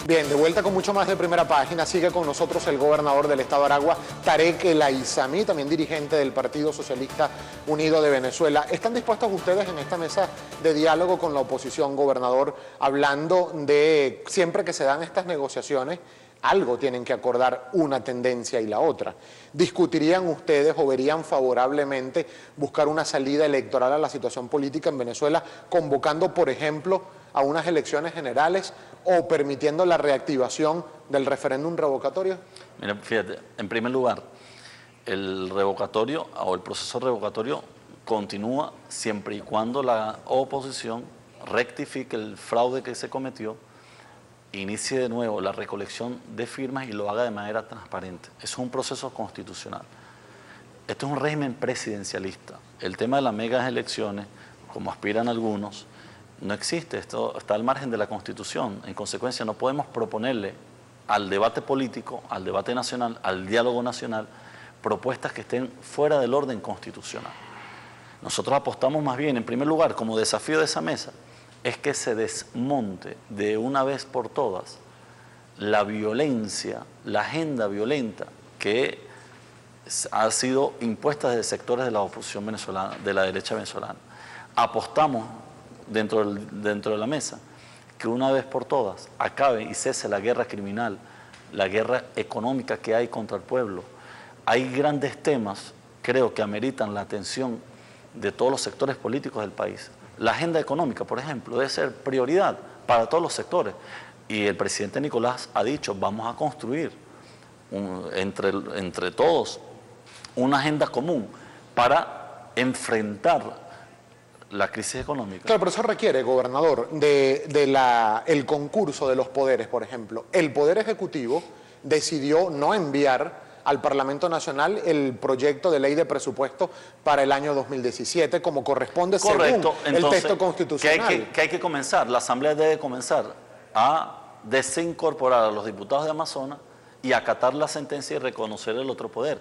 Bien, de vuelta con mucho más de Primera Página. Sigue con nosotros el gobernador del estado de Aragua, Tarek El Aizami, también dirigente del Partido Socialista Unido de Venezuela. ¿Están dispuestos ustedes en esta mesa de diálogo con la oposición, gobernador, hablando de siempre que se dan estas negociaciones, algo tienen que acordar una tendencia y la otra? ¿Discutirían ustedes o verían favorablemente buscar una salida electoral a la situación política en Venezuela, convocando, por ejemplo, a unas elecciones generales o permitiendo la reactivación del referéndum revocatorio? Mira, fíjate, en primer lugar, el revocatorio o el proceso revocatorio continúa siempre y cuando la oposición rectifique el fraude que se cometió, inicie de nuevo la recolección de firmas y lo haga de manera transparente. Eso es un proceso constitucional. Esto es un régimen presidencialista. El tema de las megas elecciones, como aspiran algunos, no existe. Esto está al margen de la Constitución. En consecuencia, no podemos proponerle al debate político, al debate nacional, al diálogo nacional, propuestas que estén fuera del orden constitucional. Nosotros apostamos más bien, en primer lugar, como desafío de esa mesa, es que se desmonte de una vez por todas la violencia, la agenda violenta que ha sido impuesta desde sectores de la oposición venezolana, de la derecha venezolana. Apostamos dentro de la mesa que una vez por todas acabe y cese la guerra criminal, la guerra económica que hay contra el pueblo. Hay grandes temas, creo, que ameritan la atención de todos los sectores políticos del país. La agenda económica, por ejemplo, debe ser prioridad para todos los sectores. Y el presidente Nicolás ha dicho, vamos a construir entre todos una agenda común para enfrentar la crisis económica. Claro, pero eso requiere, gobernador, el concurso de los poderes, por ejemplo. El Poder Ejecutivo decidió no enviar al Parlamento Nacional el proyecto de ley de presupuesto para el año 2017, como corresponde. Correcto. Según el texto constitucional. Que hay que comenzar, la Asamblea debe comenzar a desincorporar a los diputados de Amazonas y acatar la sentencia y reconocer el otro poder.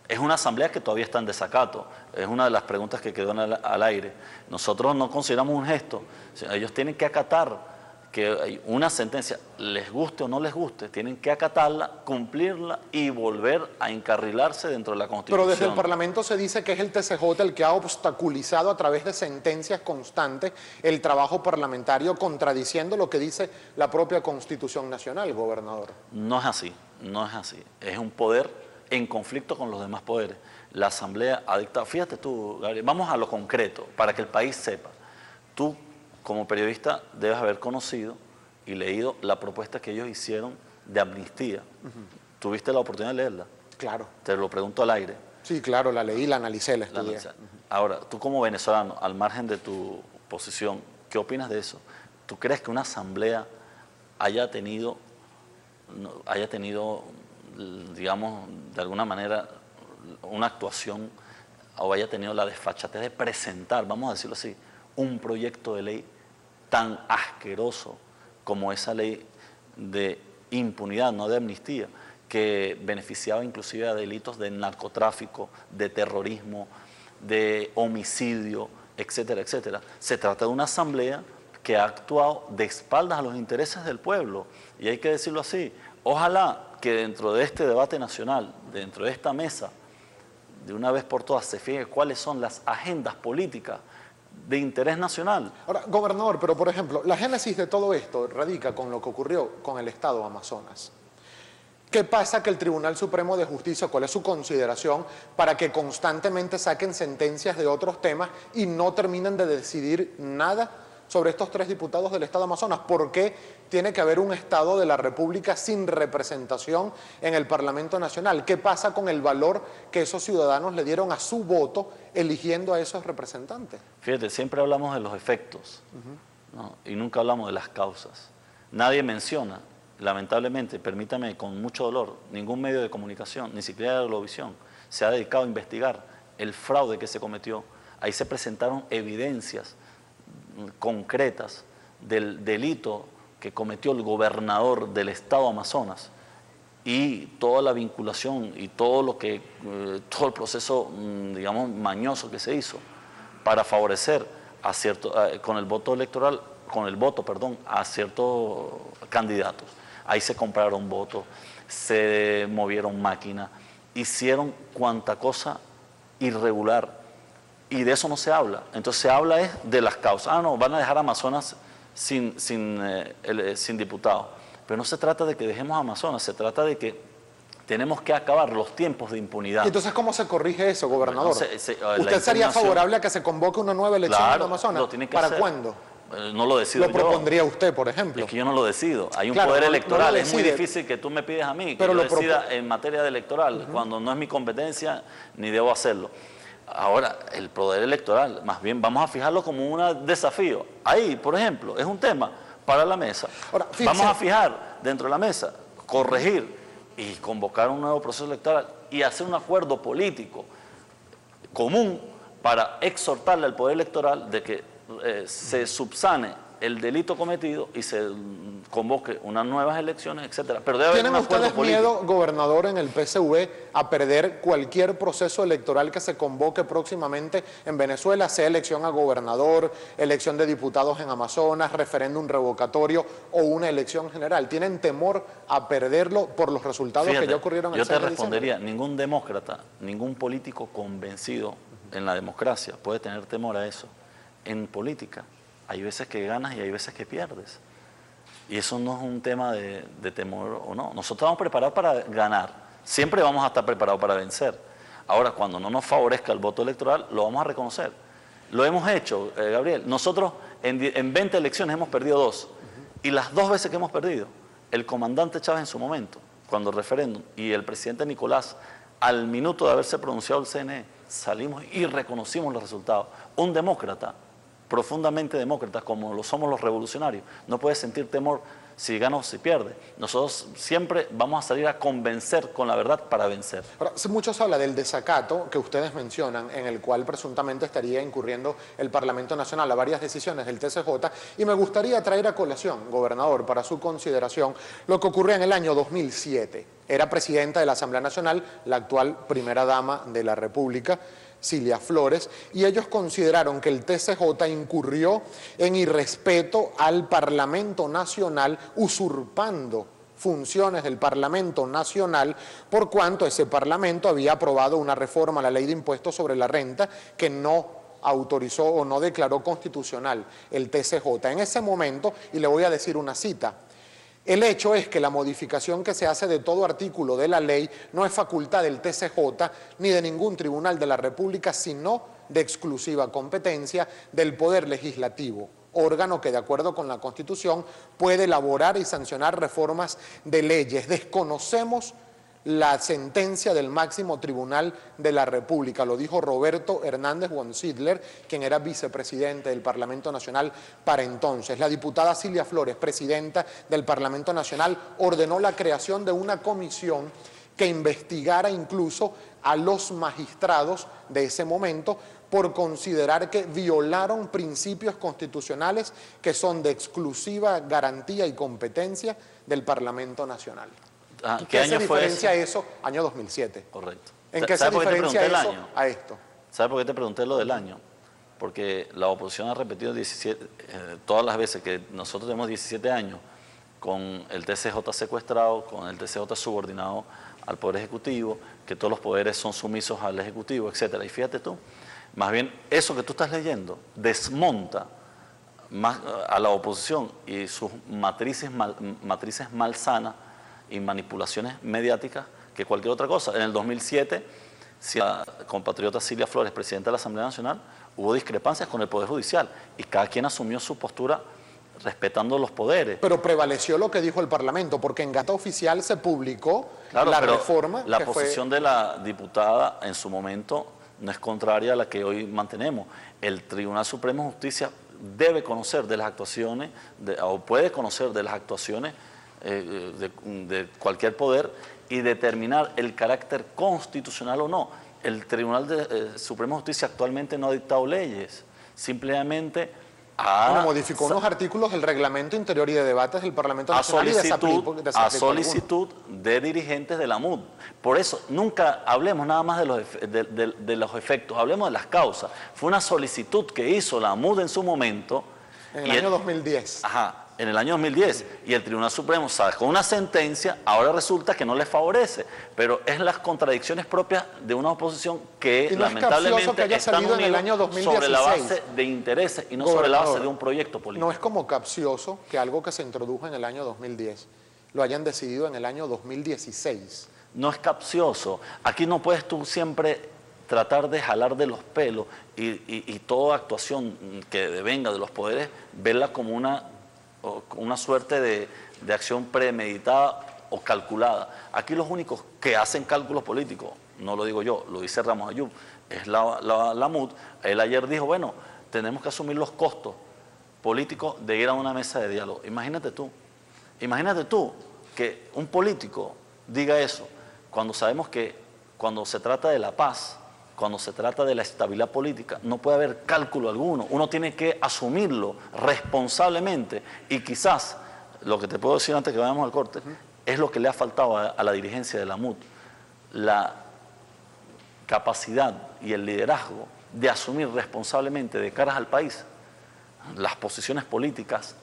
Es una asamblea que todavía está en desacato, es una de las preguntas que quedó al aire. Nosotros no consideramos un gesto, ellos tienen que acatar que una sentencia, les guste o no les guste, tienen que acatarla, cumplirla y volver a encarrilarse dentro de la Constitución. Pero desde el Parlamento se dice que es el TCJ el que ha obstaculizado a través de sentencias constantes el trabajo parlamentario, contradiciendo lo que dice la propia Constitución Nacional, gobernador. No es así, no es así. Es un poder en conflicto con los demás poderes. La Asamblea ha dictado, fíjate tú, Gabriel, vamos a lo concreto, para que el país sepa. Tú, como periodista, debes haber conocido y leído la propuesta que ellos hicieron de amnistía. ¿Tuviste la oportunidad de leerla? Claro. Te lo pregunto al aire. Sí, claro, la leí, la analicé, la estudié. Ahora, tú como venezolano, al margen de tu posición, ¿qué opinas de eso? ¿Tú crees que una asamblea haya tenido, digamos, de alguna manera, una actuación o haya tenido la desfachatez de presentar, vamos a decirlo así, un proyecto de ley tan asqueroso como esa ley de impunidad, no de amnistía, que beneficiaba inclusive a delitos de narcotráfico, de terrorismo, de homicidio, etcétera, etcétera? Se trata de una asamblea que ha actuado de espaldas a los intereses del pueblo, y hay que decirlo así. Ojalá que dentro de este debate nacional, dentro de esta mesa, de una vez por todas se fije cuáles son las agendas políticas de interés nacional. Ahora, gobernador, pero por ejemplo, la génesis de todo esto radica con lo que ocurrió con el Estado Amazonas. ¿Qué pasa que el Tribunal Supremo de Justicia, cuál es su consideración para que constantemente saquen sentencias de otros temas y no terminen de decidir nada sobre estos 3 diputados del Estado Amazonas? ¿Por qué tiene que haber un Estado de la República sin representación en el Parlamento Nacional? ¿Qué pasa con el valor que esos ciudadanos le dieron a su voto eligiendo a esos representantes? Fíjate, siempre hablamos de los efectos, ¿no? Y nunca hablamos de las causas. Nadie menciona, lamentablemente, permítame con mucho dolor, ningún medio de comunicación, ni siquiera la Globovisión, se ha dedicado a investigar el fraude que se cometió. Ahí se presentaron evidencias concretas del delito que cometió el gobernador del estado Amazonas y toda la vinculación y todo el proceso, digamos, mañoso que se hizo para favorecer con el voto, a ciertos candidatos. Ahí se compraron votos, se movieron máquinas, hicieron cuanta cosa irregular. Y de eso no se habla. Entonces se habla es de las causas. Ah, no, van a dejar Amazonas sin diputados. Pero no se trata de que dejemos Amazonas, se trata de que tenemos que acabar los tiempos de impunidad. ¿Y entonces cómo se corrige eso, gobernador? Bueno, ¿Usted sería favorable a que se convoque una nueva elección en Amazonas? Lo tiene que ¿Para hacer. cuándo? No lo decido yo. ¿Lo propondría usted, por ejemplo? Es que yo no lo decido. Hay un Claro, poder no electoral. lo Es muy decide. difícil que tú me pides a mí que Pero yo lo decida en materia de electoral, cuando no es mi competencia ni debo hacerlo. Ahora, el poder electoral, más bien vamos a fijarlo como un desafío. Ahí, por ejemplo, es un tema para la mesa. Ahora, fíjese. Vamos a fijar dentro de la mesa, corregir y convocar un nuevo proceso electoral y hacer un acuerdo político común para exhortarle al poder electoral de que se subsane el delito cometido y se convoque unas nuevas elecciones, etcétera. Pero debe haber un ¿Tienen acuerdo ustedes político. miedo, gobernador, en el PSV a perder cualquier proceso electoral que se convoque próximamente en Venezuela, sea elección a gobernador, elección de diputados en Amazonas, referéndum revocatorio o una elección general? ¿Tienen temor a perderlo por los resultados Fíjate, que ya ocurrieron el yo 6 te de diciembre? respondería, ningún demócrata, ningún político convencido en la democracia puede tener temor a eso. En política hay veces que ganas y hay veces que pierdes. Y eso no es un tema de temor o no. Nosotros estamos preparados para ganar. Siempre vamos a estar preparados para vencer. Ahora, cuando no nos favorezca el voto electoral, lo vamos a reconocer. Lo hemos hecho, Gabriel. Nosotros en 20 elecciones hemos perdido 2. Y las 2 veces que hemos perdido, el comandante Chávez en su momento, cuando el referéndum, y el presidente Nicolás, al minuto de haberse pronunciado el CNE, salimos y reconocimos los resultados. Un demócrata, profundamente demócratas, como lo somos los revolucionarios, no puede sentir temor si gana o si pierde. Nosotros siempre vamos a salir a convencer con la verdad para vencer. Ahora, mucho se habla del desacato que ustedes mencionan, en el cual presuntamente estaría incurriendo el Parlamento Nacional a varias decisiones del TCJ, y me gustaría traer a colación, gobernador, para su consideración, lo que ocurrió en el año 2007. Era presidenta de la Asamblea Nacional, la actual primera dama de la República, Cilia Flores, y ellos consideraron que el TCJ incurrió en irrespeto al Parlamento Nacional, usurpando funciones del Parlamento Nacional, por cuanto ese Parlamento había aprobado una reforma a la Ley de Impuestos sobre la Renta que no autorizó o no declaró constitucional el TCJ. En ese momento, y le voy a decir una cita, el hecho es que la modificación que se hace de todo artículo de la ley no es facultad del TCJ ni de ningún tribunal de la República, sino de exclusiva competencia del Poder Legislativo, órgano que de acuerdo con la Constitución puede elaborar y sancionar reformas de leyes. Desconocemos la sentencia del máximo tribunal de la República, lo dijo Roberto Hernández von Sidler, quien era vicepresidente del Parlamento Nacional para entonces. La diputada Cilia Flores, presidenta del Parlamento Nacional, ordenó la creación de una comisión que investigara incluso a los magistrados de ese momento por considerar que violaron principios constitucionales que son de exclusiva garantía y competencia del Parlamento Nacional. ¿Qué año fue diferencia eso? eso? Año 2007. Correcto. ¿En qué se ¿Sabe por qué te diferencia pregunté el eso año? a esto? ¿Sabe por qué te pregunté lo del año? Porque la oposición ha repetido todas las veces que nosotros tenemos 17 años con el TCJ secuestrado, con el TCJ subordinado al Poder Ejecutivo, que todos los poderes son sumisos al Ejecutivo, etcétera. Y fíjate tú, más bien eso que tú estás leyendo desmonta más a la oposición y sus matrices malsanas y manipulaciones mediáticas que cualquier otra cosa. En el 2007, si la compatriota Cilia Flores, presidenta de la Asamblea Nacional, hubo discrepancias con el Poder Judicial y cada quien asumió su postura respetando los poderes. Pero prevaleció lo que dijo el Parlamento, porque en Gaceta Oficial se publicó la reforma. La posición de la diputada en su momento no es contraria a la que hoy mantenemos. El Tribunal Supremo de Justicia debe conocer de las actuaciones, o puede conocer de las actuaciones de cualquier poder y determinar el carácter constitucional o no. El Tribunal Supremo de Justicia actualmente no ha dictado leyes, simplemente modificó unos artículos del Reglamento Interior y de Debates del Parlamento Nacional a solicitud de dirigentes de la MUD. Por eso, nunca hablemos nada más de los efectos, hablemos de las causas. Fue una solicitud que hizo la MUD en su momento. En el año 2010. Ajá. en el año 2010 y el Tribunal Supremo sacó una sentencia, ahora resulta que no les favorece, pero es las contradicciones propias de una oposición que lamentablemente están unidos sobre la base de intereses y no sobre la base de un proyecto político. No es como capcioso que algo que se introdujo en el año 2010 lo hayan decidido en el año 2016. No es capcioso. Aquí no puedes tú siempre tratar de jalar de los pelos y toda actuación que venga de los poderes, verla como una suerte de acción premeditada o calculada. Aquí los únicos que hacen cálculos políticos, no lo digo yo, lo dice Ramos Ayub, es la MUD. Él ayer dijo, bueno, tenemos que asumir los costos políticos de ir a una mesa de diálogo. Imagínate tú que un político diga eso, cuando sabemos que cuando se trata de la paz, cuando se trata de la estabilidad política, no puede haber cálculo alguno. Uno tiene que asumirlo responsablemente y quizás, lo que te puedo decir antes que vayamos al corte, es lo que le ha faltado a la dirigencia de la MUD, la capacidad y el liderazgo de asumir responsablemente de caras al país las posiciones políticas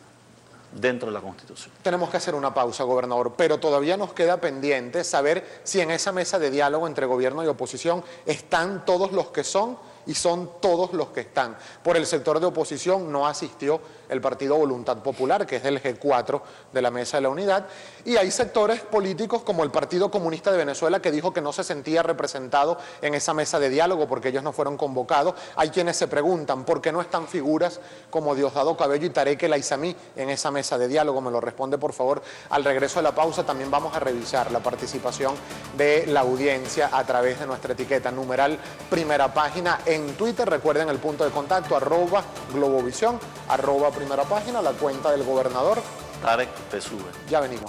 dentro de la Constitución. Tenemos que hacer una pausa, gobernador, pero todavía nos queda pendiente saber si en esa mesa de diálogo entre gobierno y oposición están todos los que son y son todos los que están. Por el sector de oposición no asistió el Partido Voluntad Popular, que es del G4 de la Mesa de la Unidad, y hay sectores políticos como el Partido Comunista de Venezuela que dijo que no se sentía representado en esa mesa de diálogo porque ellos no fueron convocados. Hay quienes se preguntan por qué no están figuras como Diosdado Cabello y Tarek El Aizami en esa mesa de diálogo. Me lo responde, por favor, al regreso de la pausa. También vamos a revisar la participación de la audiencia a través de nuestra etiqueta numeral Primera Página en Twitter. Recuerden el punto de contacto, @Globovisión, @Primera Página, la cuenta del gobernador Tarek PSUV. Ya venimos.